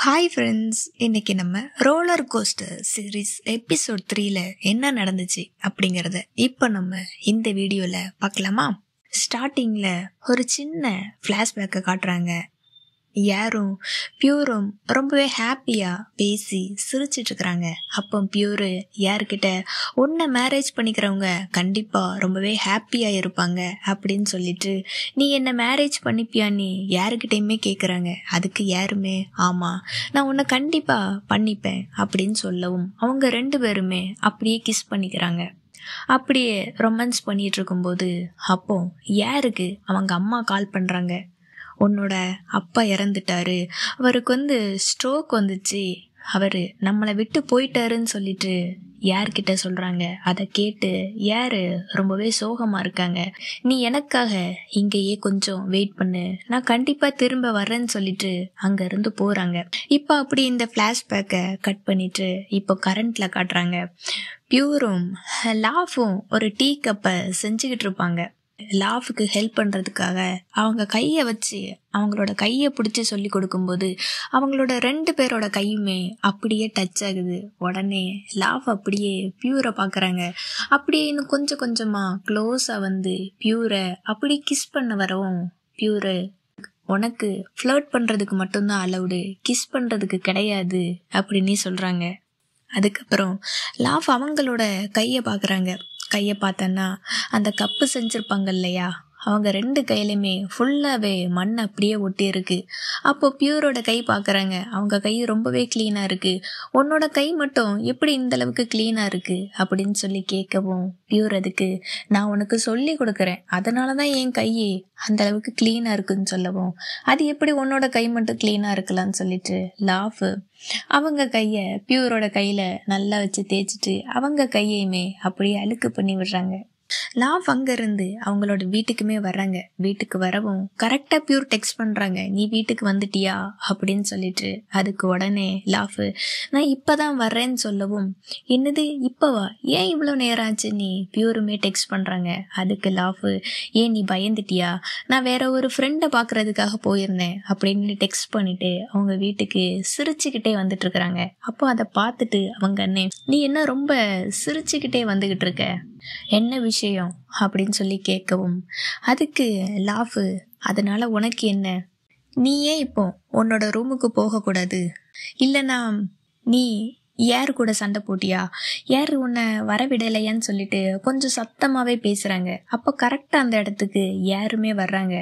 Hi friends, இன்னைக்கு நம்ம roller coaster series episode 3ல என்ன நடந்துச்சு அப்படிங்கிறத இப்போ நம்ம இந்த வீடியோவில் பார்க்கலாமா? ஸ்டார்டிங்கில் ஒரு சின்ன ஃப்ளாஷ்பேக்கை காட்டுறாங்க. யாரும் பியூரும் ரொம்பவே ஹாப்பியாக பேசி சிரிச்சிட்டு இருக்கிறாங்க. அப்போ பியூரு யார்கிட்ட உன்னை மேரேஜ் பண்ணிக்கிறவங்க கண்டிப்பாக ரொம்பவே ஹாப்பியாக இருப்பாங்க அப்படின்னு சொல்லிட்டு, நீ என்னை மேரேஜ் பண்ணிப்பியான்னு யாருக்கிட்டையுமே கேட்குறாங்க. அதுக்கு யாருமே ஆமாம் நான் உன்னை கண்டிப்பாக பண்ணிப்பேன் அப்படின்னு சொல்லவும் அவங்க 2 பேருமே அப்படியே கிஸ் பண்ணிக்கிறாங்க. அப்படியே ரொமான்ஸ் பண்ணிட்டு இருக்கும்போது அப்போ யாருக்கு அவங்க அம்மா கால் பண்ணுறாங்க. உன்னோட அப்பா இறந்துட்டாரு, அவருக்கு ஸ்ட்ரோக் வந்துச்சு, அவர் நம்மளை விட்டு போயிட்டாருன்னு சொல்லிட்டு யார்கிட்ட சொல்கிறாங்க. அதை கேட்டு யார் ரொம்பவே சோகமாக இருக்காங்க. நீ எனக்காக இங்கேயே கொஞ்சம் வெயிட் பண்ணு, நான் கண்டிப்பாக திரும்ப வரேன்னு சொல்லிட்டு அங்கேருந்து போகிறாங்க. இப்போ அப்படி இந்த ஃப்ளாஷ்பேக்கை கட் பண்ணிட்டு இப்போ கரண்ட்டில் காட்டுறாங்க. பியூரும் லாஃபும் ஒரு டீ கப்பை செஞ்சுக்கிட்டு இருப்பாங்க. லாஃபுக்கு ஹெல்ப் பண்ணுறதுக்காக அவங்க கையை வச்சு அவங்களோட கையை பிடிச்சி சொல்லி கொடுக்கும்போது அவங்களோட 2 பேரோட கையுமே அப்படியே டச் ஆகுது. உடனே லாஃப் அப்படியே பியூரை பார்க்குறாங்க. அப்படியே இன்னும் கொஞ்சம் கொஞ்சமாக க்ளோஸாக வந்து பியூரை அப்படி கிஸ் பண்ண வரவும், பியூரு உனக்கு ஃப்ளர்ட் பண்ணுறதுக்கு மட்டும்தான் அலவுடு, கிஸ் பண்ணுறதுக்கு கிடையாது அப்படின்னு சொல்கிறாங்க. அதுக்கப்புறம் லாஃப் அவங்களோட கையை பார்க்குறாங்க. கையை பார்த்தோன்னா அந்த கப்பு செஞ்சுருப்பாங்க இல்லையா, அவங்க 2 கையிலையுமே ஃபுல்லாகவே மண் அப்படியே ஒட்டி இருக்கு. அப்போ பியூரோட கை பார்க்குறாங்க. அவங்க கை ரொம்பவே க்ளீனாக இருக்குது. உன்னோட கை மட்டும் எப்படி இந்த அளவுக்கு க்ளீனாக இருக்குது அப்படின்னு சொல்லி கேட்கவும், பியூர் அதுக்கு நான் உனக்கு சொல்லி கொடுக்குறேன், அதனால தான் என் கை அந்த அளவுக்கு க்ளீனாக இருக்குன்னு சொல்லவும், அது எப்படி உன்னோட கை மட்டும் க்ளீனாக இருக்கலான்னு சொல்லிட்டு லாஃப் அவங்க கையை பியூரோட கையில் நல்லா வச்சு தேய்ச்சிட்டு அவங்க கையையுமே அப்படியே அழுக்கு பண்ணி விடுறாங்க. லாஃப் அங்கேருந்து அவங்களோட வீட்டுக்குமே வர்றாங்க. வீட்டுக்கு வரவும் கரெக்டாக பியூர் டெக்ஸ்ட் பண்ணுறாங்க, நீ வீட்டுக்கு வந்துட்டியா அப்படின்னு சொல்லிட்டு. அதுக்கு உடனே லாஃப் நான் இப்போ தான் வர்றேன்னு சொல்லவும், என்னது இப்போவா, ஏன் இவ்வளோ நேரம் ஆச்சு நீ பியூருமே டெக்ஸ்ட் பண்ணுறாங்க. அதுக்கு லாஃப் ஏன் நீ பயந்துட்டியா, நான் வேற ஒரு ஃப்ரெண்டை பார்க்குறதுக்காக போயிருந்தேன் அப்படின்னு டெக்ஸ்ட் பண்ணிட்டு அவங்க வீட்டுக்கு சிரிச்சுக்கிட்டே வந்துட்டு இருக்கிறாங்க. அப்போ அதை பார்த்துட்டு அவங்க அண்ணே நீ என்ன ரொம்ப சிரிச்சுக்கிட்டே வந்துக்கிட்டு இருக்க, என்ன விஷயம் அப்படின்னு சொல்லி கேட்கவும், அதுக்கு லாஃப் அதனால உனக்கு என்ன, நீ ஏன் இப்போ உன்னோட ரூமுக்கு போகக்கூடாது, இல்லைனா நீ யார் கூட சண்டை போட்டியா, யார் உன்னை வரவிடலையான்னு சொல்லிட்டு கொஞ்சம் சத்தமாகவே பேசுகிறாங்க. அப்போ கரெக்டாக அந்த இடத்துக்கு யாருமே வர்றாங்க.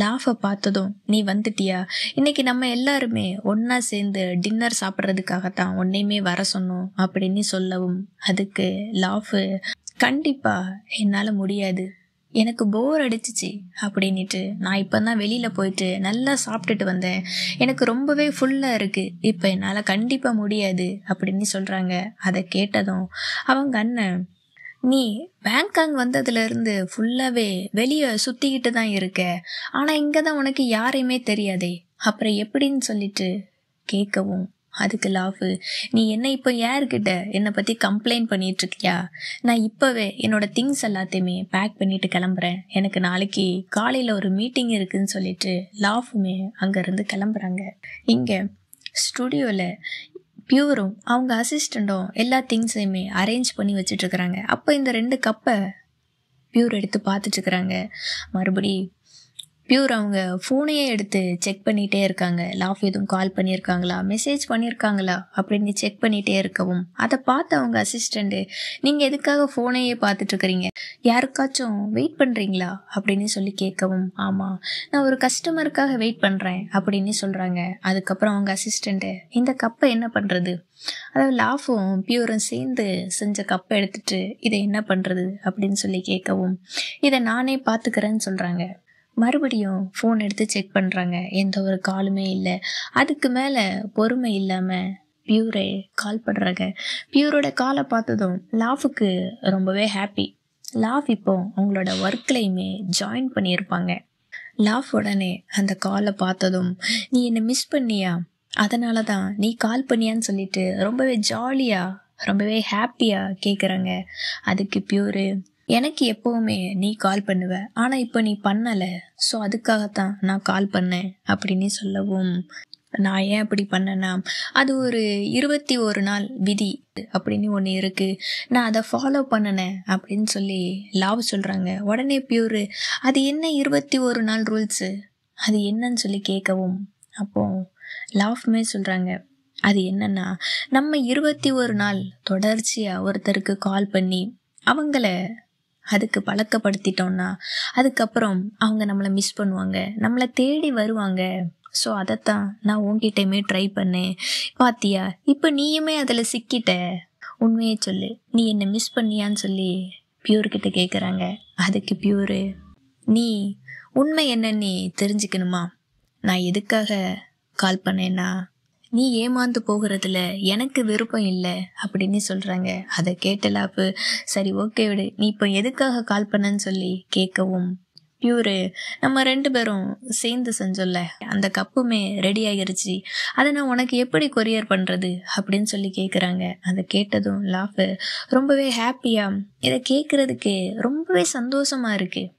லாஃபை பார்த்ததும் நீ வந்துட்டியா, இன்னைக்கு நம்ம எல்லாருமே ஒன்றா சேர்ந்து டின்னர் சாப்பிட்றதுக்காகத்தான் உன்னையுமே வர சொன்னோம் அப்படின்னு சொல்லவும், அதுக்கு லாஃப் கண்டிப்பா என்னால் முடியாது, எனக்கு போர் அடிச்சிச்சு அப்படின்ட்டு நான் இப்போ தான் வெளியில் போயிட்டு நல்லா சாப்பிட்டுட்டு வந்தேன், எனக்கு ரொம்பவே ஃபுல்லாக இருக்குது, இப்போ என்னால் கண்டிப்பாக முடியாது அப்படின்னு சொல்கிறாங்க. அதை கேட்டதும் அவங்க அண்ணன் நீ பேங்காங் வந்ததுலேருந்து ஃபுல்லாகவே வெளியே சுற்றிக்கிட்டு தான் இருக்க, ஆனால் இங்கே தான் உனக்கு யாரையுமே தெரியாதே, அப்புறம் எப்படின்னு சொல்லிட்டு கேட்கவும், அதுக்கு லாஃப் நீ என்ன இப்போ யார்கிட்ட என்னை பற்றி கம்ப்ளைண்ட் பண்ணிகிட்ருக்கியா, நான் இப்போவே என்னோட திங்ஸ் எல்லாத்தையுமே பேக் பண்ணிட்டு கிளம்புறேன், எனக்கு நாளைக்கு காலையில் ஒரு மீட்டிங் இருக்குதுன்னு சொல்லிட்டு லாஃபுமே அங்கேருந்து கிளம்புறாங்க. இங்கே ஸ்டுடியோவில் பியூரும் அவங்க அசிஸ்டண்ட்டும் எல்லா திங்ஸையுமே அரேஞ்ச் பண்ணி வச்சிட்ருக்குறாங்க. அப்போ இந்த 2 கப்பை பியூர் எடுத்து பார்த்துட்ருக்குறாங்க. மறுபடி பியூர் அவங்க ஃபோனையே எடுத்து செக் பண்ணிகிட்டே இருக்காங்க. லாஃப் எதுவும் கால் பண்ணியிருக்காங்களா, மெசேஜ் பண்ணியிருக்காங்களா அப்படின்னு செக் பண்ணிகிட்டே இருக்கவும், அதை பார்த்து அவங்க அசிஸ்டண்ட்டு நீங்கள் எதுக்காக ஃபோனையே பார்த்துட்ருக்குறீங்க, யாருக்காச்சும் வெயிட் பண்ணுறீங்களா அப்படின்னு சொல்லி கேட்கவும், ஆமாம் நான் ஒரு கஸ்டமருக்காக வெயிட் பண்ணுறேன் அப்படின்னு சொல்கிறாங்க. அதுக்கப்புறம் அவங்க அசிஸ்டண்ட்டு இந்த கப்பை என்ன பண்ணுறது, அதாவது லாஃபும் பியூரும் சேர்ந்து செஞ்ச கப்பை எடுத்துட்டு இதை என்ன பண்ணுறது அப்படின்னு சொல்லி கேட்கவும், இதை நானே பார்த்துக்கிறேன்னு சொல்கிறாங்க. மறுபடியும் ஃபோன் எடுத்து செக் பண்ணுறாங்க, எந்த ஒரு காலுமே இல்லை. அதுக்கு மேலே பொறுமை இல்லாமல் பியூரே கால் பண்ணுறாங்க. பியூரோட காலை பார்த்ததும் லாஃபுக்கு ரொம்பவே ஹாப்பி. லாஃப் இப்போ அவங்களோட ஒர்க்லையுமே ஜாயின் பண்ணியிருப்பாங்க. லாஃப் உடனே அந்த காலை பார்த்ததும் நீ என்னை மிஸ் பண்ணியா, அதனால தான் நீ கால் பண்ணியான்னு சொல்லிட்டு ரொம்பவே ஜாலியாக ரொம்பவே ஹாப்பியாக கேட்குறாங்க. அதுக்கு பியூரு எனக்கு எப்போவுமே நீ கால் பண்ணுவ, ஆனால் இப்போ நீ பண்ணலை, ஸோ அதுக்காகத்தான் நான் கால் பண்ணேன் அப்படின்னு சொல்லவும், நான் ஏன் அப்படி பண்ணேன்னா, அது ஒரு 21 நாள் விதி அப்படின்னு ஒன்று இருக்கு, நான் அதை ஃபாலோ பண்ணினேன் அப்படின்னு சொல்லி லாவ் சொல்கிறாங்க. உடனே பியூரு, அது என்ன 21 நாள் ரூல்ஸு, அது என்னன்னு சொல்லி கேட்கவும், அப்போ லாவ்மே சொல்கிறாங்க, அது என்னன்னா, நம்ம 21 நாள் தொடர்ச்சியாக ஒருத்தருக்கு கால் பண்ணி அவங்கள அதுக்கு பழக்கப்படுத்திட்டோம்னா அதுக்கப்புறம் அவங்க நம்மளை மிஸ் பண்ணுவாங்க, நம்மளை தேடி வருவாங்க. ஸோ அதைத்தான் நான் உன்கிட்டயுமே ட்ரை பண்ணேன். பாத்தியா, இப்போ நீயுமே அதில் சிக்கிட்ட, உண்மையை சொல்லு, நீ என்னை மிஸ் பண்ணியான்னு சொல்லி பியூர்கிட்ட கேட்குறாங்க. அதுக்கு பியூரு, நீ உண்மை என்னன்னு நீ தெரிஞ்சுக்கணுமா, நான் எதுக்காக கால் பண்ணேன்னா, நீ ஏமாந்து போகிறதுல எனக்கு விருப்பம் இல்லை அப்படின்னு சொல்கிறாங்க. அதை கேட்டலாப்பு, சரி ஓகே விடு, நீ இப்போ எதுக்காக கால் பண்ணன்னு சொல்லி கேட்கவும், பியூரு, நம்ம 2 பேரும் சேர்ந்து செஞ்சோல்ல, அந்த கப்புமே ரெடி ஆகிருச்சு, அதை நான் உனக்கு எப்படி கொரியர் பண்ணுறது அப்படின்னு சொல்லி கேட்குறாங்க. அதை கேட்டதும் லாஃபு ரொம்பவே ஹாப்பியாக, இதை கேட்குறதுக்கு ரொம்பவே சந்தோஷமாக இருக்குது,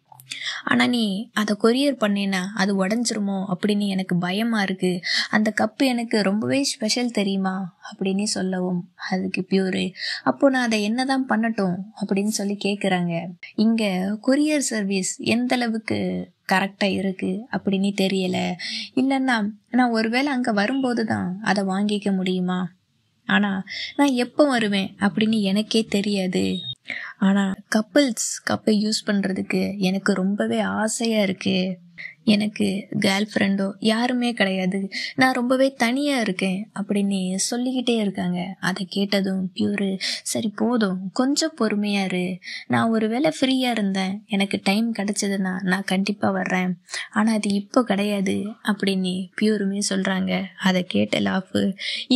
ஆனால் நீ அதை கொரியர் பண்ணேன்னா அது உடஞ்சிருமோ அப்படின்னு எனக்கு பயமாக இருக்குது, அந்த கப்பு எனக்கு ரொம்பவே ஸ்பெஷல் தெரியுமா அப்படின்னு சொல்லவும், அதுக்கு பியூரு, அப்போ நான் அதை என்ன தான் பண்ணட்டும் அப்படின்னு சொல்லி கேட்குறாங்க. இங்கே கொரியர் சர்வீஸ் எந்த அளவுக்கு கரெக்டாக இருக்குது அப்படின்னு தெரியலை, இல்லைன்னா நான் ஒருவேளை அங்கே வரும்போது தான் அதை வாங்கிக்க முடியுமா, ஆனால் நான் எப்போ வருவேன் அப்படின்னு எனக்கே தெரியாது, ஆனால் கப்பிள்ஸ் கப்பை யூஸ் பண்ணுறதுக்கு எனக்கு ரொம்பவே ஆசையாக இருக்குது, எனக்கு கேர்ள் ஃப்ரெண்டோ யாருமே கிடையாது, நான் ரொம்பவே தனியாக இருக்கேன் அப்படின்னு சொல்லிக்கிட்டே இருக்காங்க. அதை கேட்டதும் பியூரு, சரி போதும், கொஞ்சம் பொறுமையாக இரு, நான் ஒரு வேளை ஃப்ரீயாக இருந்தேன், எனக்கு டைம் கிடச்சதுன்னா நான் கண்டிப்பாக வர்றேன், ஆனால் அது இப்போ கிடையாது அப்படின்னு பியூருமே சொல்கிறாங்க. அதை கேட்ட லாஃபு,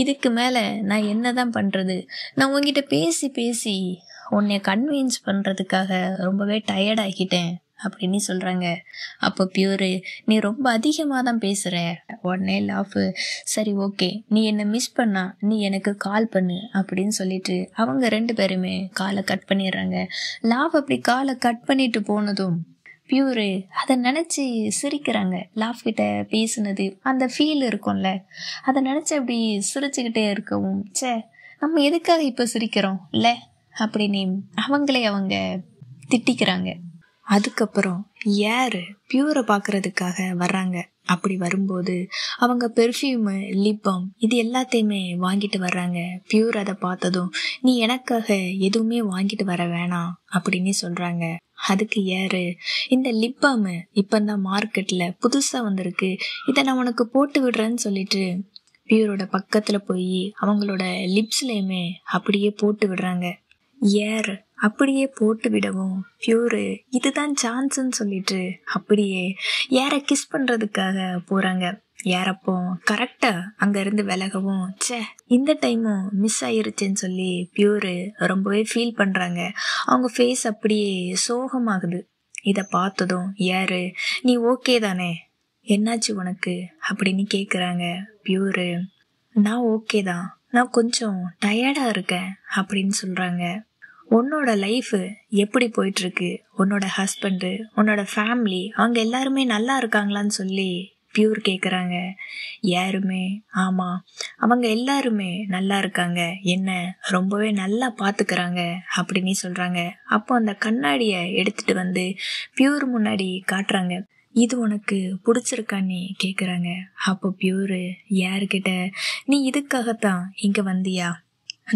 இதுக்கு மேலே நான் என்ன தான் பண்ணுறது, நான் உங்ககிட்ட பேசி பேசி உன்னை கன்வின்ஸ் பண்ணுறதுக்காக ரொம்பவே டயர்டாகிட்டேன் அப்படின்னு சொல்கிறாங்க. அப்போ பியூரு, நீ ரொம்ப அதிகமாக தான் பேசுகிற. உடனே லாஃபு, சரி ஓகே, நீ என்னை மிஸ் பண்ணா நீ எனக்கு கால் பண்ணு அப்படின்னு சொல்லிட்டு அவங்க 2 பேருமே காலை கட் பண்ணிடுறாங்க. லாஃப் அப்படி காலை கட் பண்ணிட்டு போனதும் பியூரு அதை நினச்சி சிரிக்கிறாங்க. லாஃப் கிட்ட பேசுனது அந்த ஃபீல் இருக்கும்ல, அதை நினச்சி அப்படி சிரிச்சுக்கிட்டே இருக்கவும், சே நம்ம எதுக்காக இப்போ சிரிக்கிறோம் இல்லை அப்படின்னு அவங்களே அவங்க திட்டிக்கிறாங்க. அதுக்கப்புறம் யாரு பியூரை பார்க்கறதுக்காக வர்றாங்க. அப்படி வரும்போது அவங்க பெர்ஃப்யூமு, லிப் பாம் இது எல்லாத்தையுமே வாங்கிட்டு வர்றாங்க. பியூர் அதை பார்த்ததும், நீ எனக்காக எதுவுமே வாங்கிட்டு வர வேணாம் அப்படின்னு சொல்கிறாங்க. அதுக்கு யாரு, இந்த லிப் பாமு இப்போ தான் மார்க்கெட்டில் புதுசாக வந்திருக்கு, இதை நான் உனக்கு போட்டு விடுறேன்னு சொல்லிட்டு பியூரோட பக்கத்தில் போய் அவங்களோட லிப்ஸ்லேயுமே அப்படியே போட்டு விடுறாங்க. ஏர் அப்படியே போட்டு விடவும் பியூரு இதுதான் சான்ஸ்ன்னு சொல்லிட்டு அப்படியே ஏரை கிஸ் பண்ணுறதுக்காக போகிறாங்க. ஏறப்போ கரெக்டாக அங்கேருந்து விலகவும், சே இந்த டைமும் மிஸ் ஆயிருச்சுன்னு சொல்லி பியூரு ரொம்பவே ஃபீல் பண்ணுறாங்க. அவங்க ஃபேஸ் அப்படியே சோகமாகுது. இதை பார்த்ததும் யாரு, நீ ஓகே தானே, என்னாச்சு உனக்கு அப்படின்னு கேட்குறாங்க. பியூரு, நான் ஓகே தான், நான் கொஞ்சம் டயர்டாக இருக்கேன் அப்படின்னு சொல்கிறாங்க. உன்னோட லைஃபு எப்படி போயிட்டுருக்கு, உன்னோட ஹஸ்பண்டு, உன்னோட ஃபேமிலி அவங்க எல்லாருமே நல்லா இருக்காங்களான்னு சொல்லி பியூர் கேட்குறாங்க. யாருமே ஆமாம் அவங்க எல்லாருமே நல்லா இருக்காங்க, என்ன ரொம்பவே நல்லா பார்த்துக்கிறாங்க அப்படின்னு சொல்கிறாங்க. அப்போ அந்த கண்ணாடியை எடுத்துகிட்டு வந்து பியூர் முன்னாடி காட்டுறாங்க. இது உனக்கு பிடிச்சிருக்கான்னு கேட்குறாங்க. அப்போ பியூரு யாருக்கிட்ட, நீ இதுக்காகத்தான் இங்கே வந்தியா,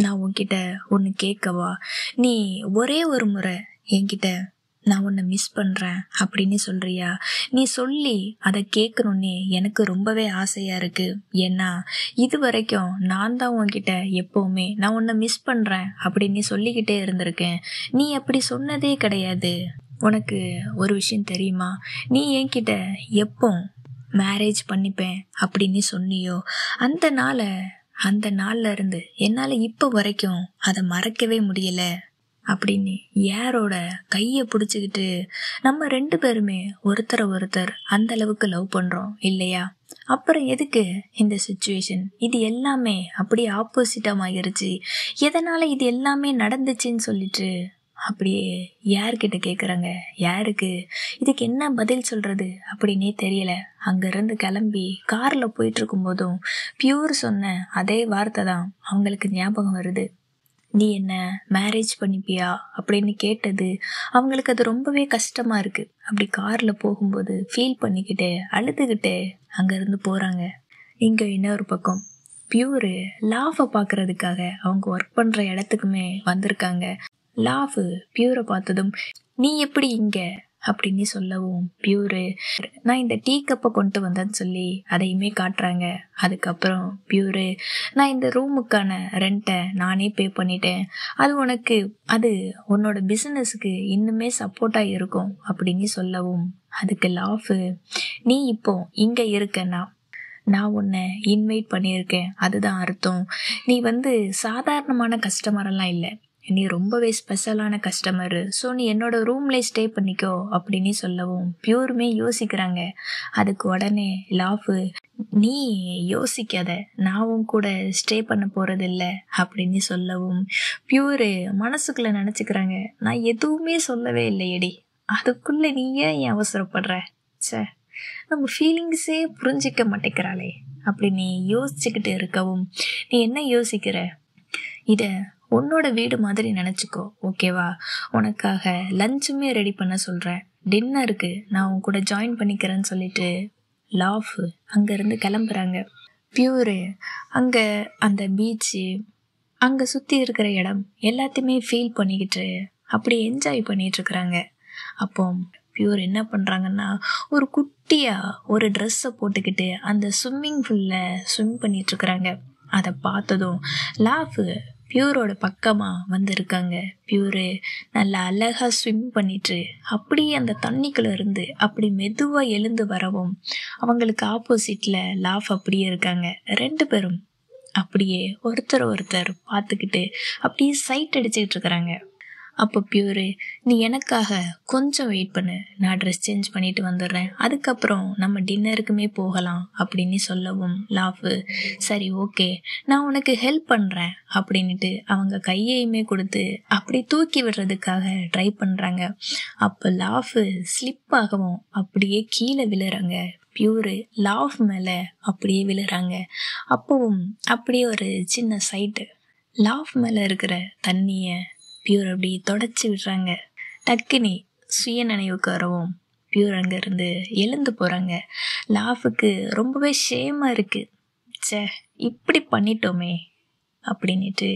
நான் உன்கிட்ட ஒன்று கேட்கவா, நீ ஒரே ஒரு முறை என்கிட்ட நான் உன்னை மிஸ் பண்ணுறேன் அப்படின்னு சொல்கிறியா, நீ சொல்லி அதை கேட்கணுன்னே எனக்கு ரொம்பவே ஆசையாக இருக்குது. ஏன்னா இது வரைக்கும் நான் தான் உன்கிட்ட எப்போவுமே நான் உன்னை மிஸ் பண்ணுறேன் அப்படின்னு சொல்லிக்கிட்டே இருந்திருக்கேன், நீ அப்படி சொன்னதே கிடையாது. உனக்கு ஒரு விஷயம் தெரியுமா, நீ என்கிட்ட எப்போ மேரேஜ் பண்ணிப்பேன் அப்படின்னு சொன்னியோ அந்த நாள்ல இருந்து என்னால் இப்போ வரைக்கும் அதை மறக்கவே முடியலை அப்படின்னு யாரோட கையை பிடிச்சிக்கிட்டு நம்ம 2 பேருமே ஒருத்தரை ஒருத்தர் அந்த அளவுக்கு லவ் பண்ணுறோம் இல்லையா, அப்புறம் எதுக்கு இந்த சிச்சுவேஷன், இது எல்லாமே அப்படியே ஆப்போசிட்டாக ஆகிருச்சு, எதனால் இது எல்லாமே நடந்துச்சுன்னு சொல்லிட்டு அப்படியே யார்கிட்ட கேட்குறாங்க, யாருக்கு இதுக்கு என்ன பதில் சொல்கிறது அப்படின்னே தெரியல. அங்கேருந்து கிளம்பி காரில் போயிட்டு இருக்கும்போதும் பியூர் சொன்ன அதே வார்த்தை தான் அவங்களுக்கு ஞாபகம் வருது. நீ என்ன மேரேஜ் பண்ணிப்பியா அப்படின்னு கேட்டது அவங்களுக்கு அது ரொம்பவே கஷ்டமாக இருக்குது. அப்படி காரில் போகும்போது ஃபீல் பண்ணிக்கிட்டே அழுதுகிட்டே அங்கேருந்து போகிறாங்க. இங்கே இன்னொரு பக்கம் பியூரு லாஃபை பார்க்கறதுக்காக அவங்க ஒர்க் பண்ணுற இடத்துக்குமே வந்திருக்காங்க. லாஃபு பியூரை பார்த்ததும் நீ எப்படி இங்கே அப்படின்னு சொல்லவும் பியூரு நான் இந்த டீ கப்பை கொண்டு வந்தேன்னு சொல்லி அதையுமே காட்டுறாங்க. அதுக்கப்புறம் பியூரு நான் இந்த ரூமுக்கான ரெண்ட்டை நானே பே பண்ணிட்டேன், அது உன்னோட பிஸ்னஸுக்கு இன்னுமே சப்போர்ட்டாக இருக்கும் அப்படின்னு சொல்லவும் அதுக்கு லாஃபு நீ இப்போ இங்கே இருக்கன்னா நான் உன்னை இன்வைட் பண்ணியிருக்கேன், அதுதான் அர்த்தம். நீ சாதாரணமான கஸ்டமரெல்லாம் இல்லை, நீ ரொம்பவே ஸ்பெஷலான கஸ்டமரு. ஸோ நீ என்னோட ரூம்லேயே ஸ்டே பண்ணிக்கோ அப்படின்னு சொல்லவும் பியூருமே யோசிக்கிறாங்க. அதுக்கு உடனே லாஃபு நீ யோசிக்காத, நான் கூட ஸ்டே பண்ண போகிறதில்ல அப்படின்னு சொல்லவும் பியூரு மனசுக்குள்ளே நினச்சிக்கிறாங்க, நான் எதுவுமே சொல்லவே இல்லையடி, அதுக்குள்ளே நீ ஏன் அவசரப்படுற, சே நம்ம ஃபீலிங்ஸே புரிஞ்சிக்க மாட்டேங்கிறாளே அப்படின்னு யோசிச்சுக்கிட்டு இருக்கவும் நீ என்ன யோசிக்கிற, இதை உன்னோட வீடு மாதிரி நினச்சிக்கோ, ஓகேவா? உனக்காக லஞ்சுமே ரெடி பண்ண சொல்கிறேன், டின்னருக்கு நான் உன் கூட ஜாயின் பண்ணிக்கிறேன்னு சொல்லிட்டு லாஃபு அங்கேருந்து கிளம்புறாங்க. பியூரு அங்கே அந்த பீச்சு அங்கே சுற்றி இருக்கிற இடம் எல்லாத்தையுமே ஃபீல் பண்ணிக்கிட்டு அப்படி என்ஜாய் பண்ணிகிட்ருக்குறாங்க. அப்போ பியூர் என்ன பண்ணுறாங்கன்னா ஒரு குட்டியாக ஒரு ட்ரெஸ்ஸை போட்டுக்கிட்டு அந்த ஸ்விம்மிங் பூலில் ஸ்விம் பண்ணிகிட்ருக்குறாங்க. அதை பார்த்ததும் லாஃபு பியூரோட பக்கமாக வந்திருக்காங்க. பியூரு நல்லா அழகாக ஸ்விம் பண்ணிட்டு அப்படியே அந்த தண்ணிக்குள்ளே இருந்து அப்படி மெதுவாக எழுந்து வரவும் அவங்களுக்கு ஆப்போசிட்டில் லாஃப் அப்படியே இருக்காங்க. ரெண்டு பேரும் அப்படியே ஒருத்தர் பார்த்துக்கிட்டு அப்படியே சைட் அடிச்சுக்கிட்டு இருக்கிறாங்க. அப்போ பியூரு நீ எனக்காக கொஞ்சம் வெயிட் பண்ணு, நான் ட்ரெஸ் சேஞ்ச் பண்ணிட்டு வந்துடுறேன், அதுக்கப்புறம் நம்ம டின்னருக்குமே போகலாம் அப்படின்னு சொல்லவும் லாஃபு சரி ஓகே நான் உனக்கு ஹெல்ப் பண்ணுறேன் அப்படின்ட்டு அவங்க கையையுமே கொடுத்து அப்படி தூக்கி விடுறதுக்காக ட்ரை பண்ணுறாங்க. அப்போ லாஃபு ஸ்லிப் ஆகவும் அப்படியே கீழே விழுறாங்க. பியூரு லாஃப் மேலே அப்படியே விழுறாங்க. அப்பவும் அப்படியே ஒரு சின்ன சைட்டு லாஃப் மேலே இருக்கிற தண்ணியை பியூர் அப்படி தொடச்சி விடுறாங்க. டக்குனி சுய நினைவுக்கு வரவும் பியூர் அங்கேருந்து எழுந்து போகிறாங்க. லாஃபுக்கு ரொம்பவே ஷேமாக இருக்குது, சே இப்படி பண்ணிட்டோமே அப்படின்ட்டு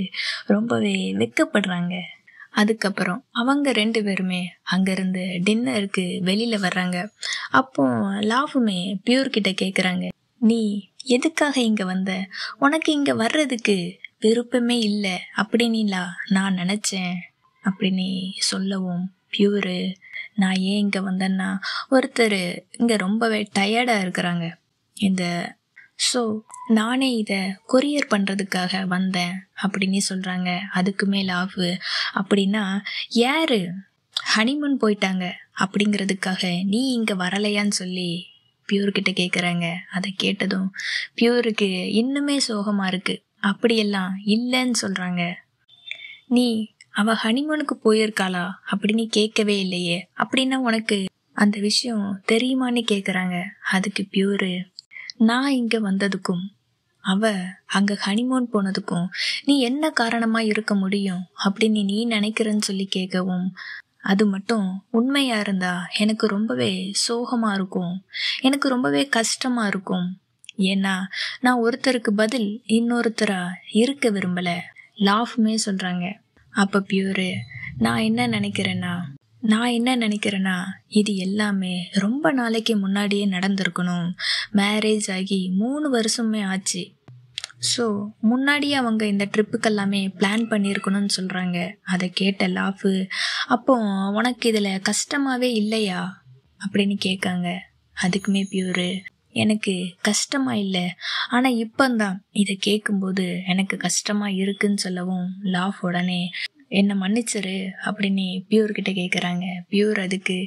ரொம்பவே வெக்கப்படுறாங்க. அதுக்கப்புறம் அவங்க ரெண்டு பேருமே அங்கேருந்து டின்னருக்கு வெளியில் வர்றாங்க. அப்போ லாஃபுமே பியூர்கிட்ட கேட்குறாங்க, நீ எதுக்காக இங்கே வந்த, உனக்கு இங்கே வர்றதுக்கு விருப்பமே இல்லை அப்படின்னுலா நான் நினச்சேன் அப்படின்னு சொல்லவும் பியூரு நான் ஏன் இங்கே வந்தேன்னா ஒருத்தர் இங்கே ரொம்பவே டயர்டாக இருக்கிறாங்க ஸோ நானே இதை கொரியர் பண்ணுறதுக்காக வந்தேன் அப்படின்னு சொல்கிறாங்க. அதுக்குமே லாஃபு அப்படின்னா யார் ஹனிமூன் போயிட்டாங்க அப்படிங்கிறதுக்காக நீ இங்கே வரலையான்னு சொல்லி பியூர்கிட்ட கேட்குறாங்க. அதை கேட்டதும் பியூருக்கு இன்னுமே சோகமாக இருக்குது. அப்படியெல்லாம் இல்லைன்னு சொல்கிறாங்க. நீ அவ ஹனிமூனுக்கு போயிருக்காளா அப்படின்னு கேட்கவே இல்லையே, அப்படின்னா உனக்கு அந்த விஷயம் தெரியுமான்னு கேட்குறாங்க. அதுக்கு பியூரு நான் இங்கே வந்ததுக்கும் அவ அங்கே ஹனிமூன் போனதுக்கும் நீ என்ன காரணமாக இருக்க முடியும் அப்படின்னு நீ நினைக்கிறன்னு சொல்லி கேட்கவும் அது மட்டும் உண்மையாக இருந்தா எனக்கு ரொம்பவே சோகமாக இருக்கும், எனக்கு ரொம்பவே கஷ்டமாக இருக்கும், ஏன்னா நான் ஒருத்தருக்கு பதில் இன்னொருத்தரா இருக்க விரும்பலை லாஃப்மே சொல்கிறாங்க. அப்போ பியூரு நான் என்ன நினைக்கிறேன்னா இது எல்லாமே ரொம்ப நாளைக்கு முன்னாடியே நடந்திருக்கணும், மேரேஜ் ஆகி 3 வருஷமே ஆச்சு, ஸோ முன்னாடியே அவங்க இந்த ட்ரிப்புக்கெல்லாமே பிளான் பண்ணியிருக்கணும்னு சொல்கிறாங்க. அதை கேட்ட லாஃபு அப்போ உனக்கு இதில் கஷ்டமாகவே இல்லையா அப்படின்னு கேட்காங்க. அதுக்குமே பியூரு எனக்கு கஷ்டமாக இல்லை, ஆனால் இப்போந்தான் இதை கேட்கும்போது எனக்கு கஷ்டமாக இருக்குன்னு சொல்லவும் லாஃப் உடனே என்னை மன்னிச்சிரு அப்படின்னு பியூர் கிட்ட கேட்குறாங்க. பியூர் அதுக்கு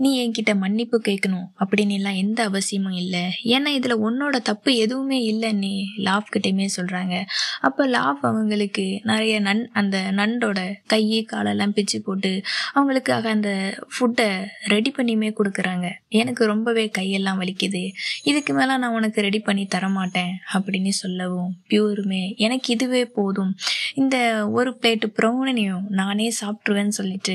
நீ என்கிட்ட மன்னிப்பு கேட்கணும் அப்படின்னு எல்லாம் எந்த அவசியமும் இல்லை, ஏன்னா இதில் உன்னோட தப்பு எதுவுமே இல்லைன்னு லாஃப் கிட்டையுமே சொல்கிறாங்க. அப்போ லாஃப் அவங்களுக்கு நிறைய அந்த நண்டோட கையை காலெல்லாம் பிச்சு போட்டு அவங்களுக்காக அந்த ஃபுட்டை ரெடி பண்ணியுமே கொடுக்குறாங்க. எனக்கு ரொம்பவே கையெல்லாம் வலிக்குது, இதுக்கு மேலே நான் உனக்கு ரெடி பண்ணி தரமாட்டேன் அப்படின்னு சொல்லவும் பியூருமே எனக்கு இதுவே போதும், இந்த ஒரு பிளேட்டு ப்ரௌனியும் நானே சாப்பிட்ருவேன்னு சொல்லிட்டு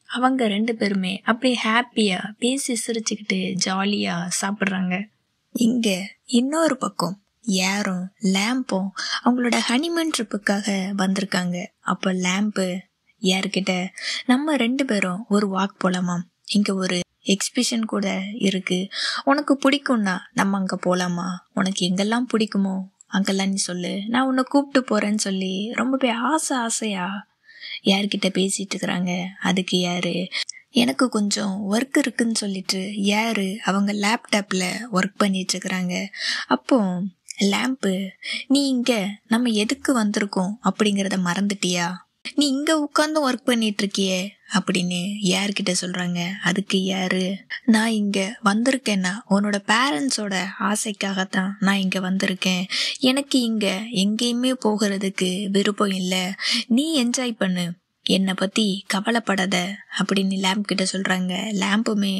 அவங்க 2 பேருமே அப்படியே ஹாப்பியா பேசி சிரிச்சுக்கிட்டு ஜாலியா சாப்பிட்றாங்க. இங்க இன்னொரு பக்கம் யாரும் லேம்பும் அவங்களோட ஹனிமூன் ட்ரிப்புக்காக வந்திருக்காங்க. அப்போ லேம்பு யார்கிட்ட நம்ம 2 பேரும் ஒரு வாக் போலாமா, இங்க ஒரு எக்ஸிபிஷன் கூட இருக்கு, உனக்கு பிடிக்கும்னா நம்ம அங்க போலாமா, உனக்கு எங்கெல்லாம் பிடிக்குமோ அங்கெல்லாம் நீ சொல்லு, நான் உன்னை கூப்பிட்டு போறேன்னு சொல்லி ரொம்பவே ஆசையா யார்கிட்ட பேசிட்டு இருக்கிறாங்க. அதுக்கு யாரு எனக்கு கொஞ்சம் ஒர்க் இருக்குன்னு சொல்லிட்டு யாரு அவங்க லேப்டாப்ல ஒர்க் பண்ணிட்டு இருக்கிறாங்க. அப்போ லேம்பு நீ இங்க நம்ம எதுக்கு வந்திருக்கோம் அப்படிங்கிறத மறந்துட்டியா, நீ இங்க உட்கார்ந்து ஒர்க் பண்ணிட்டு இருக்கியே அப்படின்னு யார்கிட்ட சொல்றாங்க. அதுக்கு யாரு நான் இங்க வந்திருக்கேன்னா உன்னோட பேரண்ட்ஸோட ஆசைக்காகத்தான் நான் இங்க வந்திருக்கேன், எனக்கு இங்க எங்கேயுமே போகிறதுக்கு விருப்பம் இல்லை, நீ என்ஜாய் பண்ணு, என்னை பத்தி கவலைப்படாத அப்படின்னு லேம்ப் கிட்ட சொல்றாங்க. லேம்புமே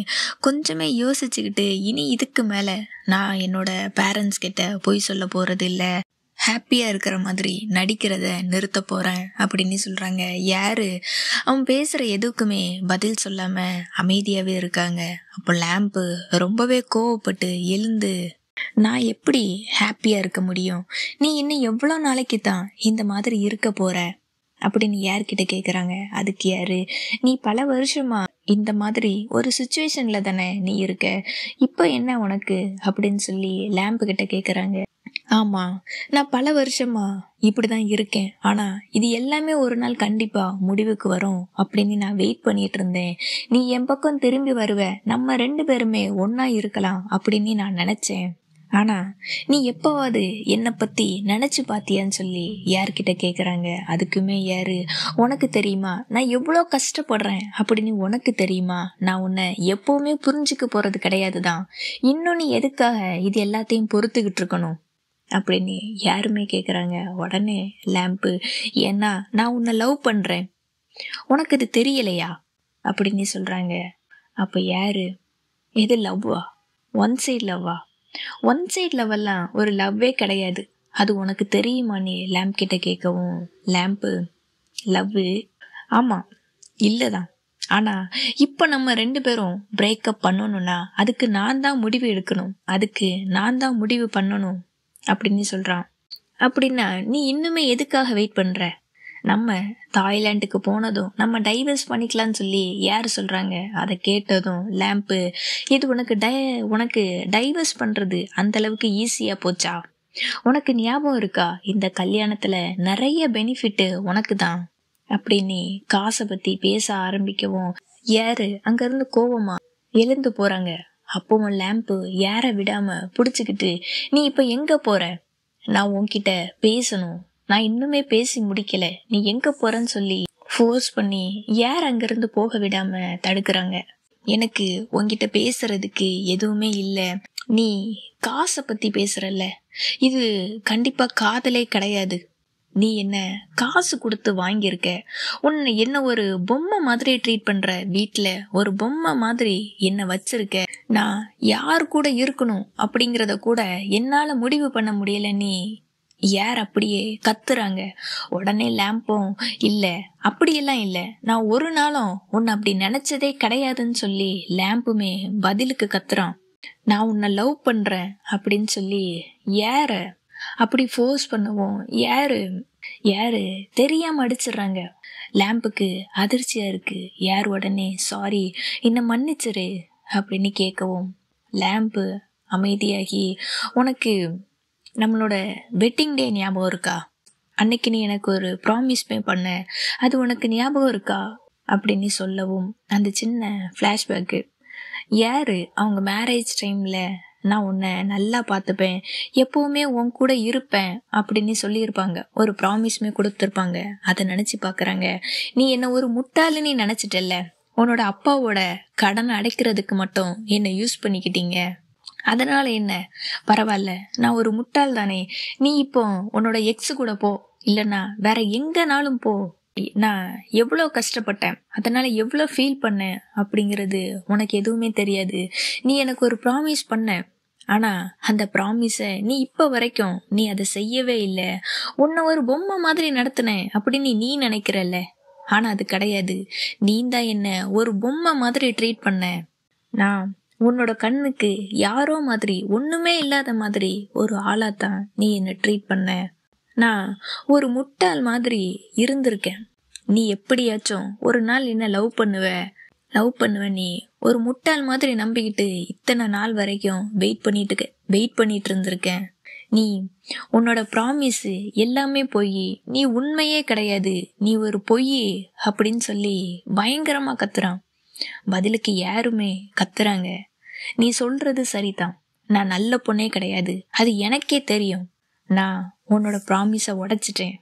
கொஞ்சமே யோசிச்சுக்கிட்டு இனி இதுக்கு மேல நான் என்னோட பேரண்ட்ஸ் கிட்ட போய் சொல்ல போறது இல்லை, ஹாப்பியா இருக்கிற மாதிரி நடிக்கிறத நிறுத்த போறேன் அப்படின்னு சொல்றாங்க. யாரு அவன் பேசுற எதுக்குமே பதில் சொல்லாம அமைதியாவே இருக்காங்க. அப்போ லேம்பு ரொம்பவே கோவப்பட்டு எழுந்து நான் எப்படி ஹாப்பியா இருக்க முடியும், நீ இன்னும் எவ்வளோ நாளைக்கு தான் இந்த மாதிரி இருக்க போற அப்படின்னு யார்கிட்ட கேக்குறாங்க. அதுக்கு யாரு நீ பல வருஷமா இந்த மாதிரி ஒரு சுச்சுவேஷன்ல தானே நீ இருக்க, இப்போ என்ன உனக்கு அப்படின்னு சொல்லி லேம்பு கிட்ட கேக்குறாங்க. ஆமா, நான் பல வருஷமா இப்படிதான் இருக்கேன், ஆனா இது எல்லாமே ஒரு நாள் கண்டிப்பா முடிவுக்கு வரும் அப்படின்னு நான் வெயிட் பண்ணிட்டு இருந்தேன், நீ என் பக்கம் திரும்பி வருவ, நம்ம 2 பேருமே ஒன்னா இருக்கலாம் அப்படின்னு நான் நினைச்சேன், ஆனா நீ எப்பவாவது என்னை பத்தி நினைச்சு பாத்தியான்னு சொல்லி யார்கிட்ட கேக்குறாங்க. அதுக்குமே யாரு உனக்கு தெரியுமா நான் எவ்வளோ கஷ்டப்படுறேன் அப்படின்னு உனக்கு தெரியுமா, நான் உன்னை எப்பவுமே புரிஞ்சுக்க போறது கிடையாதுதான், இன்னும் நீ எதுக்காக இது எல்லாத்தையும் பொறுத்துக்கிட்டு இருக்கணும் அப்படின்னு யாருமே கேக்குறாங்க. உடனே லேம்பு ஏன்னா நான் உன்னை லவ் பண்றேன், உனக்கு இது தெரியலையா அப்படின்னு சொல்றாங்க. அப்ப யாரு எது லவ்வா, ஒன் சைட் லவ்வா, ஒன் சைட் லவ்வெல்லாம் ஒரு லவ்வே கிடையாது, அது உனக்கு தெரியுமா நீ லேம்ப் கிட்ட கேட்கவும் லேம்பு லவ் ஆமா இல்லதான், ஆனா இப்ப நம்ம 2 பேரும் பிரேக்கப் பண்ணணும்னா அதுக்கு நான் தான் முடிவு எடுக்கணும், அதுக்கு நான் தான் முடிவு பண்ணணும் அப்படின்னு சொல்றான். அப்படின்னா நீ இன்னுமே எதுக்காக வெயிட் பண்ற, நம்ம தாய்லாந்துக்கு போனதும் நம்ம டைவர்ஸ் பண்ணிக்கலாம்னு சொல்லி யாரு சொல்றாங்க. அதை கேட்டதும் லேம்பு இது உனக்கு டைவர்ஸ் பண்றது அந்த அளவுக்கு ஈஸியா போச்சா, உனக்கு ஞாபகம் இருக்கா இந்த கல்யாணத்துல நிறைய பெனிஃபிட் உனக்கு தான் அப்படின்னு காசை பத்தி பேச ஆரம்பிக்கவும் யாரு அங்க இருந்து கோவமா எழுந்து போறாங்க. அப்பவும் லேம்பு யார விடாம புடிச்சுக்கிட்டு நீ இப்ப எங்க போற, நான் உன்கிட்ட பேசணும், நான் இன்னுமே பேசி முடிக்கல, நீ எங்க போறன்னு சொல்லி ஃபோர்ஸ் பண்ணி யார் அங்கிருந்து போக விடாம தடுக்கிறாங்க. எனக்கு உன்கிட்ட பேசுறதுக்கு எதுவுமே இல்ல, நீ காசை பத்தி பேசுறல்ல, இது கண்டிப்பா காதலே கிடையாது, நீ என்ன காசு கொடுத்து வாங்கியிருக்க, உன்னை என்ன ஒரு பொம்மை மாதிரி ட்ரீட் பண்ற, வீட்டுல ஒரு பொம்மை மாதிரி என்ன வச்சிருக்க, நான் யார் கூட இருக்கணும் அப்படிங்கறத கூட என்னால முடிவு பண்ண முடியல, நீ யார் அப்படியே கத்துறாங்க. உடனே லேம்பும் இல்ல அப்படியெல்லாம் இல்ல, நான் ஒரு நாளும் உன்னை அப்படி நினைச்சதே கிடையாதுன்னு சொல்லி லேம்புமே பதிலுக்கு கத்துறான். நான் உன்னை லவ் பண்றேன் அப்படின்னு சொல்லி யார அப்படி ஃபோர்ஸ் பண்ணுவோம் யாரு தெரியாம அடிச்சிடுறாங்க. லேம்புக்கு அதிர்ச்சியா இருக்கு. யார் உடனே சாரி என்ன மன்னிச்சிரு அப்படின்னு கேட்கவும் லேம்பு அமைதியாகி உனக்கு நம்மளோட வெட்டிங் டே ஞாபகம் இருக்கா, அன்னைக்கு நீ எனக்கு ஒரு ப்ராமிஸ் பண்ண, அது உனக்கு ஞாபகம் இருக்கா அப்படின்னு சொல்லவும் அந்த சின்ன ஃப்ளாஷ்பேக்கு யாரு அவங்க மேரேஜ் டைம்ல நான் உன்னை நல்லா பார்த்துப்பேன், எப்பவுமே உன் கூட இருப்பேன் அப்படின்னு சொல்லியிருப்பாங்க. ஒரு ப்ராமிஸ்மே கொடுத்துருப்பாங்க. அதை நினைச்சு பாக்குறாங்க. நீ என்ன ஒரு முட்டாளு நீ நினைச்சிட்டல்ல, உன்னோட அப்பாவோட கடனை அடைக்கிறதுக்கு மட்டும் என்னை யூஸ் பண்ணிக்கிட்டீங்க, அதனால என்ன, பரவாயில்ல, நான் ஒரு முட்டாள் தானே, நீ இப்போ உன்னோட எக்ஸ் கூட போ, இல்லைன்னா வேற எங்கனாலும் போ, நான் எவ்வளோ கஷ்டப்பட்டேன், அதனால எவ்வளோ ஃபீல் பண்ணேன் அப்படிங்கிறது உனக்கு எதுவுமே தெரியாது. நீ எனக்கு ஒரு ப்ராமிஸ் பண்ண, ஆனா அந்த ப்ராமிஸை நீ இப்ப வரைக்கும் நீ அதை செய்யவே இல்லை. உன்னை ஒரு பொம்மை மாதிரி நடத்தினேன் அப்படின்னு நீ நினைக்கிறல்ல, ஆனா அது கிடையாது. நீ தான் என்ன ஒரு பொம்மை மாதிரி ட்ரீட் பண்ண. நான் உன்னோட கண்ணுக்கு யாரோ மாதிரி, ஒண்ணுமே இல்லாத மாதிரி ஒரு ஆளாத்தான் நீ என்ன ட்ரீட் பண்ண. நான் ஒரு முட்டாள் மாதிரி இருந்திருக்கேன். நீ எப்படியாச்சும் ஒரு நாள் என்ன லவ் பண்ணுவ நீ ஒரு முட்டாள் மாதிரி நம்பிக்கிட்டு இத்தனை நாள் வரைக்கும் வெயிட் பண்ணிட்டு இருந்திருக்கேன். நீ உன்னோட ப்ராமிஸ் எல்லாமே பொய், நீ உண்மையே கிடையாது, நீ ஒரு பொய் அப்படின்னு சொல்லி பயங்கரமா கத்துறான். பதிலுக்கு யாருமே கத்துறாங்க, நீ சொல்றது சரிதான், நான் நல்ல பொண்ணே கிடையாது, அது எனக்கே தெரியும், நான் உன்னோட ப்ராமிஸை உடைச்சிட்டேன்,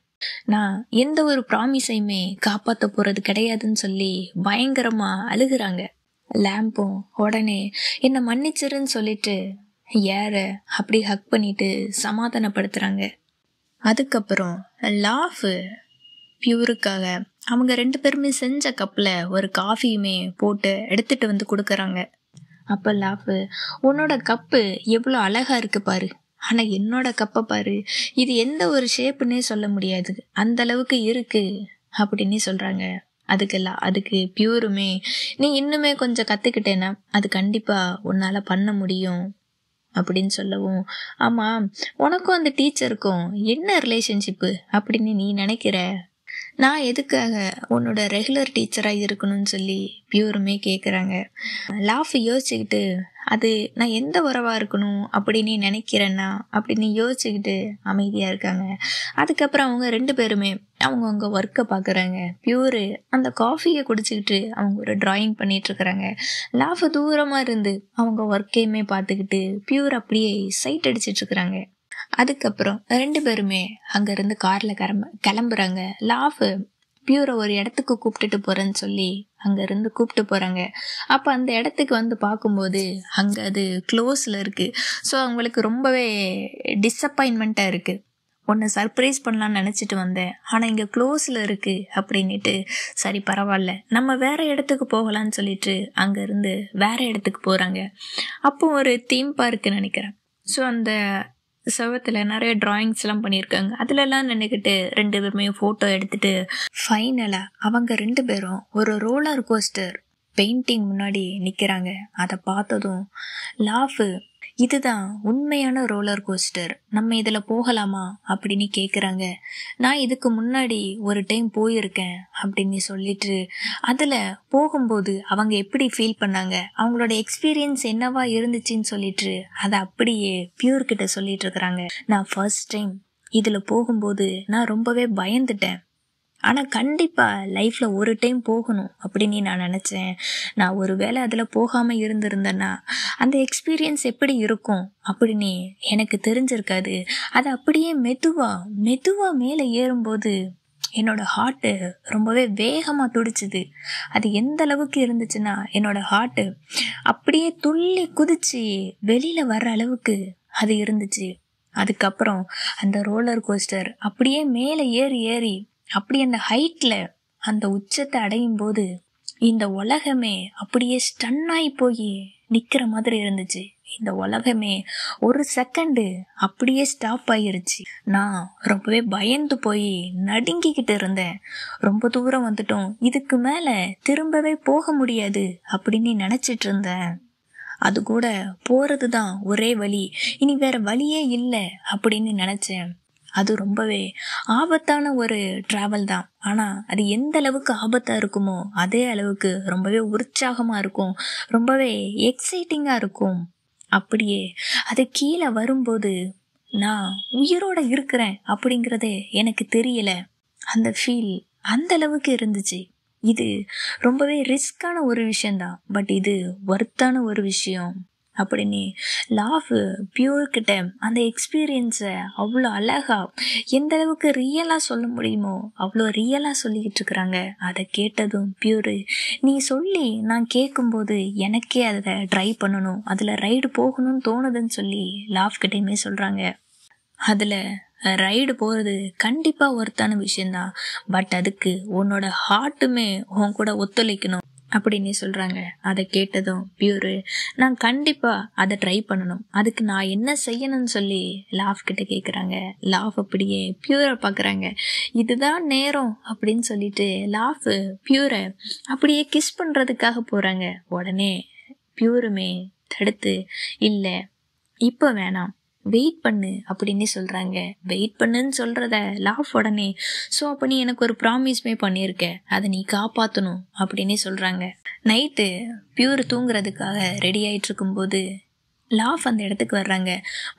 நான் எந்த ஒரு ப்ராமிஸையுமே காப்பாற்ற போறது கிடையாதுன்னு சொல்லி பயங்கரமா அழுகுறாங்க. லேம்பும் உடனே என்ன மன்னிச்சிருன்னு சொல்லிட்டு ஏற அப்படி ஹக் பண்ணிட்டு சமாதானப்படுத்துறாங்க. அதுக்கப்புறம் லாஃப் பியூருக்காக அவங்க 2 பேருமே செஞ்ச கப்பில் ஒரு காஃபியுமே போட்டு எடுத்துட்டு வந்து கொடுக்குறாங்க. அப்போ லாஃப், உன்னோட கப்பு எவ்வளோ அழகா இருக்கு பாரு, ஆனா என்னோட கப்பை பாரு, இது எந்த ஒரு ஷேப்புன்னே சொல்ல முடியாது, அந்த அளவுக்கு இருக்கு அப்படின்னு சொல்றாங்க. அதுக்கு பியூருமே, நீ இன்னுமே கொஞ்சம் கத்துக்கிட்டேன்னா அது கண்டிப்பா உன்னால பண்ண முடியும் அப்படின்னு சொல்லவும், ஆமா, உனக்கும் அந்த டீச்சருக்கும் என்ன ரிலேஷன்ஷிப்பு அப்படின்னு நீ நினைக்கிற, நான் எதுக்காக உன்னோட ரெகுலர் டீச்சராக இருக்கணும்னு சொல்லி பியூருமே கேட்குறாங்க. லாஃப் யோசிச்சுக்கிட்டு, அது நான் எந்த உறவாக இருக்கணும் அப்படின்னு நினைக்கிறேன்னா அப்படின்னு யோசிச்சுக்கிட்டு அமைதியாக இருக்காங்க. அதுக்கப்புறம் அவங்க 2 பேருமே அவங்கவுங்க ஒர்க்கை பார்க்குறாங்க. பியூரு அந்த காஃபியை குடிச்சிக்கிட்டு அவங்க ஒரு டிராயிங் பண்ணிகிட்ருக்குறாங்க. லாஃப் தூரமாக இருந்து அவங்க ஒர்க்கையுமே பார்த்துக்கிட்டு பியூர் அப்படியே சைட் அடிச்சிட்ருக்குறாங்க. அதுக்கப்புறம் 2 பேருமே அங்கிருந்து கார்ல கிளம்புறாங்க. லாஃப் பியூரை ஒரு இடத்துக்கு கூப்பிட்டுட்டு போறேன்னு சொல்லி அங்கிருந்து கூப்பிட்டு போறாங்க. அப்ப அந்த இடத்துக்கு வந்து பார்க்கும்போது அங்க அது க்ளோஸ்ல இருக்கு. ஸோ அவங்களுக்கு ரொம்பவே டிஸப்பாயின்மெண்டா இருக்கு. உன்னை சர்ப்ரைஸ் பண்ணலான்னு நினைச்சிட்டு வந்தேன், ஆனா இங்க க்ளோஸ்ல இருக்கு அப்படின்னுட்டு, சரி பரவாயில்ல நம்ம வேற இடத்துக்கு போகலான்னு சொல்லிட்டு அங்க இருந்து வேற இடத்துக்கு போறாங்க. அப்போ ஒரு தீம் பார்க்கு நினைக்கிறேன். ஸோ அந்த செவத்துல நிறைய டிராயிங்ஸ்லாம் பண்ணியிருக்காங்க. அதுலலாம் நின்றுக்கிட்டு 2 பேருமே ஃபோட்டோ எடுத்துட்டு ஃபைனலா அவங்க 2 பேரும் ஒரு ரோலர் கோஸ்டர் பெயிண்டிங் முன்னாடி நிற்கிறாங்க. அதை பார்த்ததும் லாஃப், இதுதான் உண்மையான ரோலர் கோஸ்டர், நம்ம இதில் போகலாமா அப்படின்னு கேட்குறாங்க. நான் இதுக்கு முன்னாடி ஒரு டைம் போயிருக்கேன் அப்படின்னு சொல்லிட்டு அதில் போகும்போது அவங்க எப்படி ஃபீல் பண்ணாங்க, அவங்களோட எக்ஸ்பீரியன்ஸ் என்னவா இருந்துச்சுன்னு சொல்லிட்டு அதை அப்படியே பியூர்கிட்ட சொல்லிட்டு இருக்கிறாங்க. நான் ஃபர்ஸ்ட் டைம் இதில் போகும்போது நான் ரொம்பவே பயந்துட்டேன், ஆனால் கண்டிப்பாக லைஃப்பில் ஒரு டைம் போகணும் அப்படின்னு நான் நினச்சேன். நான் ஒரு வேளை அதில் போகாமல் இருந்திருந்தேன்னா அந்த எக்ஸ்பீரியன்ஸ் எப்படி இருக்கும் அப்படின்னு எனக்கு தெரிஞ்சிருக்காது. அது அப்படியே மெதுவாக மேலே ஏறும்போது என்னோட ஹார்ட்டு ரொம்பவே வேகமாக துடிச்சுது. அது எந்த அளவுக்கு இருந்துச்சுன்னா என்னோட ஹார்ட்டு அப்படியே துள்ளி குதிச்சு வெளியில் வர்ற அளவுக்கு அது இருந்துச்சு. அதுக்கப்புறம் அந்த ரோலர் கோஸ்டர் அப்படியே மேலே ஏறி அப்படி அந்த ஹைட்ல அந்த உச்சத்தை அடையும் போது இந்த உலகமே அப்படியே ஸ்டன்னாகி போய் நிக்கிற மாதிரி இருந்துச்சு. இந்த உலகமே ஒரு செகண்டு அப்படியே ஸ்டாப் ஆயிருச்சு. நான் ரொம்பவே பயந்து போய் நடுங்கிக்கிட்டு இருந்தேன். ரொம்ப தூரம் வந்துட்டோம், இதுக்கு மேல திரும்பவே போக முடியாது அப்படின்னு நினைச்சிட்டு இருந்தேன். அது கூட போறதுதான் ஒரே வழி, இனி வேற வழியே இல்லை அப்படின்னு நினைச்சேன். அது ரொம்பவே ஆபத்தான ஒரு டிராவல் தான், ஆனா அது எந்த அளவுக்கு ஆபத்தா இருக்குமோ அதே அளவுக்கு ரொம்பவே உற்சாகமா இருக்கும், ரொம்பவே எக்ஸைட்டிங்கா இருக்கும். அப்படியே அது கீழே வரும்போது நான் உயிரோட இருக்கிறேன் அப்படிங்கிறதே எனக்கு தெரியல. அந்த ஃபீல் அந்த அளவுக்கு இருந்துச்சு. இது ரொம்பவே ரிஸ்கான ஒரு விஷயம்தான், பட் இது ஒர்த்தான ஒரு விஷயம். அப்படின்னு லாஃப் பியூர்கிட்ட அந்த எக்ஸ்பீரியன்ஸை அவ்வளோ அழகாக எந்த அளவுக்கு ரியலாக சொல்ல முடியுமோ அவ்வளோ ரியலாக சொல்லிக்கிட்டு இருக்கிறாங்க. அதை கேட்டதும் பியூரு, நீ சொல்லி நான் கேட்கும்போது எனக்கே அதை ட்ரை பண்ணணும், அதில் ரைடு போகணும்னு தோணுதுன்னு சொல்லி லாஃப் கிட்டேயுமே சொல்கிறாங்க. அதில் ரைடு போகிறது கண்டிப்பாக ஒருத்தான விஷயந்தான், பட் அதுக்கு உன்னோட ஹார்ட்டுமே உன் கூட ஒத்துழைக்கணும் அப்படின்னு சொல்கிறாங்க. அதை கேட்டதும் பியூரு, நான் கண்டிப்பாக அதை ட்ரை பண்ணணும், அதுக்கு நான் என்ன செய்யணும்னு சொல்லி லாஃப் கிட்ட கேட்குறாங்க. லாஃப் அப்படியே பியூரை பார்க்குறாங்க. இதுதான் நேரம் அப்படின்னு சொல்லிட்டு லாஃப் பியூரை அப்படியே கிஸ் பண்ணுறதுக்காக போகிறாங்க. உடனே பியூருமே தடுத்து, இல்லை இப்போ வேணாம், வெயிட் பண்ணு அப்படின்னு சொல்கிறாங்க. வெயிட் பண்ணுன்னு சொல்கிறத லாஃப் உடனே, ஸோ அப்போ நீ எனக்கு ஒரு ப்ராமிஸ்மே பண்ணியிருக்க, அதை நீ காப்பாற்றணும் அப்படின்னு சொல்கிறாங்க. நைட்டு பியூர் தூங்குறதுக்காக ரெடி ஆகிட்டு இருக்கும்போது லாஃப் அந்த இடத்துக்கு வர்றாங்க.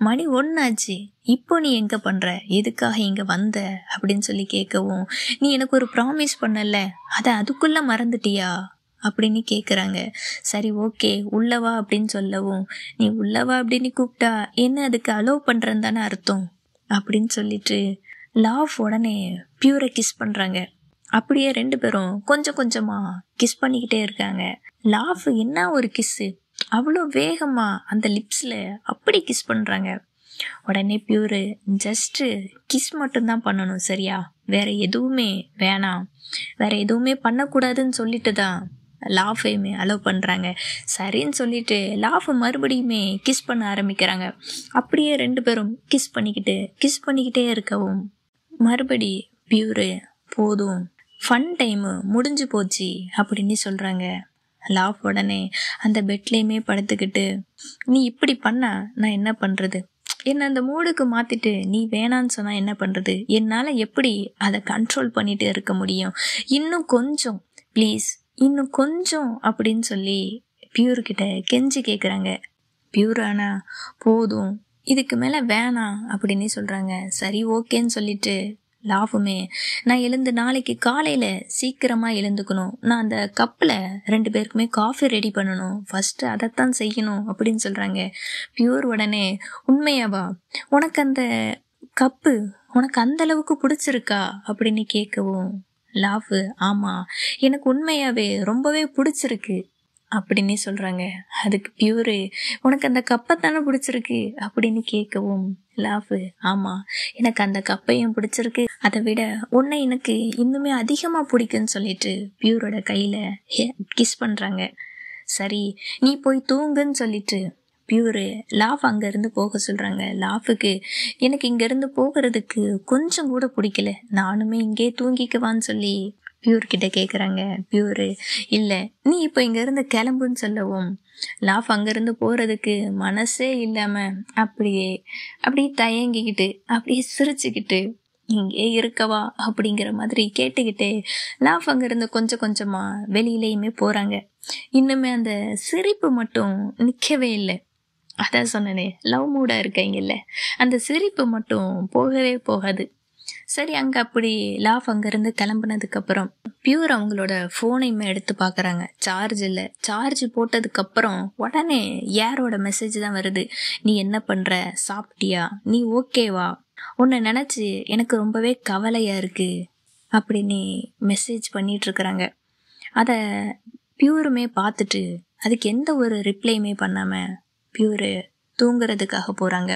மணி 1 ஆச்சு, இப்போ நீ எங்கே பண்ணுற, எதுக்காக இங்கே வந்த அப்படின்னு சொல்லி கேட்கவும், நீ எனக்கு ஒரு ப்ராமிஸ் பண்ணல, அதை அதுக்குள்ளே மறந்துட்டியா அப்படின்னு கேட்குறாங்க. சரி ஓகே உள்ளவா அப்படின்னு சொல்லவும், நீ உள்ளவா அப்படின்னு கூப்பிட்டா என்ன அதுக்கு அலோவ் பண்ணுறேன்னு தானே அர்த்தம் அப்படின்னு சொல்லிட்டு லாஃப் உடனே பியூரை கிஸ் பண்ணுறாங்க. அப்படியே 2 பேரும் கொஞ்சம் கொஞ்சமாக கிஸ் பண்ணிக்கிட்டே இருக்காங்க. லாஃப் என்ன ஒரு கிஸ்ஸு, அவ்வளோ வேகமாக அந்த லிப்ஸில் அப்படி கிஸ் பண்ணுறாங்க. உடனே பியூரு, ஜஸ்ட்டு கிஸ் மட்டும்தான் பண்ணணும் சரியா, வேற எதுவுமே வேணாம், வேற எதுவுமே பண்ணக்கூடாதுன்னு சொல்லிட்டு தான் லாஃபையுமே அலோவ் பண்ணுறாங்க. சரின்னு சொல்லிட்டு லாஃப் மறுபடியுமே கிஸ் பண்ண ஆரம்பிக்கிறாங்க. அப்படியே 2 பேரும் கிஸ் பண்ணிக்கிட்டே இருக்கவும் மறுபடி பியூரு, போதும் ஃபன் டைமு முடிஞ்சு போச்சு அப்படின்னு சொல்கிறாங்க. லாஃப் உடனே அந்த பெட்லேயுமே படுத்துக்கிட்டு, நீ இப்படி பண்ணா நான் என்ன பண்ணுறது, என்னை அந்த மூடுக்கு மாற்றிட்டு நீ வேணான்னு சொன்னால் என்ன பண்ணுறது, என்னால் எப்படி அதை கண்ட்ரோல் பண்ணிட்டு இருக்க முடியும், இன்னும் கொஞ்சம் ப்ளீஸ், இன்னும் கொஞ்சம் அப்படின்னு சொல்லி பியூர்கிட்ட கெஞ்சி கேட்குறாங்க. பியூர் ஆனா போதும் இதுக்கு மேலே வேணாம் அப்படின்னு சொல்கிறாங்க. சரி ஓகேன்னு சொல்லிட்டு லாஃபுமே, நான் எழுந்து நாளைக்கு காலையில் சீக்கிரமாக எழுந்துக்கணும், நான் அந்த கப்பில் 2 பேருக்குமே காஃபி ரெடி பண்ணணும், ஃபஸ்ட்டு அதைத்தான் செய்யணும் அப்படின்னு சொல்கிறாங்க. பியூர் உடனே, உண்மையாவா, உனக்கு அந்த கப்பு உனக்கு அந்த அளவுக்கு பிடிச்சிருக்கா அப்படின்னு கேட்கவும் லாஃபு, ஆமாம் எனக்கு உண்மையாகவே ரொம்பவே பிடிச்சிருக்கு அப்படின்னு சொல்கிறாங்க. அதுக்கு பியூரு, உனக்கு அந்த கப்பை தானே பிடிச்சிருக்கு அப்படின்னு கேட்கவும் லாஃபு, ஆமாம் எனக்கு அந்த கப்பையும் பிடிச்சிருக்கு, அதை விட உன்னை எனக்கு இன்னுமே அதிகமாக பிடிக்குன்னு சொல்லிட்டு பியூரோட கையில் கிஸ் பண்ணுறாங்க. சரி நீ போய் தூங்குன்னு சொல்லிட்டு பியூரு லாஃப் அங்கேருந்து போக சொல்கிறாங்க. லாஃபுக்கு, எனக்கு இங்கேருந்து போகிறதுக்கு கொஞ்சம் கூட பிடிக்கல, நானுமே இங்கே தூங்கிக்குவான்னு சொல்லி பியூர்கிட்ட கேட்குறாங்க. பியூரு, இல்லை நீ இப்போ இங்கேருந்து கிளம்புன்னு சொல்லவும் லாஃப் அங்கேருந்து போகிறதுக்கு மனசே இல்லாமல் அப்படியே தயங்கிக்கிட்டு அப்படியே சிரிச்சுக்கிட்டு, இங்கே இருக்கவா அப்படிங்கிற மாதிரி கேட்டுக்கிட்டே லாஃப் அங்கேருந்து கொஞ்சம் கொஞ்சமாக வெளியிலையுமே போகிறாங்க. இன்னுமே அந்த சிரிப்பு மட்டும் நிற்கவே இல்லை. அதான் சொன்னனே, லவ் மூடாக இருக்காங்கல்ல, அந்த சிரிப்பு மட்டும் போகவே போகாது. சரி அங்கே அப்படி லாஃப் அங்கேருந்து கிளம்புனதுக்கப்புறம் பியூர் அவங்களோட ஃபோனையுமே எடுத்து பார்க்குறாங்க. சார்ஜ் இல்லை. சார்ஜ் போட்டதுக்கப்புறம் உடனே யாரோட மெசேஜ் தான் வருது, நீ என்ன பண்ணுற, சாப்பிட்டியா, நீ ஓகேவா, உன்னை நினச்சி எனக்கு ரொம்பவே கவலையாக இருக்குது அப்படின்னு மெசேஜ் பண்ணிகிட்ருக்குறாங்க. அதை பியூருமே பார்த்துட்டு அதுக்கு எந்த ஒரு ரிப்ளையுமே பண்ணாமல் பியூரு தூங்குறதுக்காக போகிறாங்க.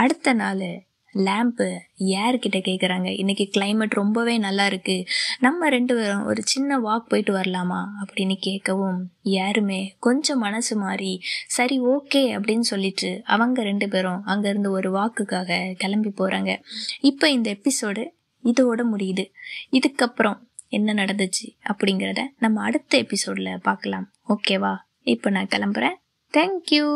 அடுத்த நாள் லேம்பு யார்கிட்ட கேட்குறாங்க, இன்றைக்கி கிளைமேட் ரொம்பவே நல்லா இருக்குது, நம்ம 2 பேரும் ஒரு சின்ன வாக் போயிட்டு வரலாமா அப்படின்னு கேட்கவும் யாருமே கொஞ்சம் மனசு மாறி சரி ஓகே அப்படின்னு சொல்லிட்டு அவங்க 2 பேரும் அங்கேருந்து ஒரு வாக்குக்காக கிளம்பி போகிறாங்க. இப்போ இந்த எபிசோடு இதோட முடியுது. இதுக்கப்புறம் என்ன நடந்துச்சு அப்படிங்கிறத நம்ம அடுத்த எபிசோடில் பார்க்கலாம். ஓகேவா? இப்போ நான் கிளம்புறேன். தேங்க்யூ.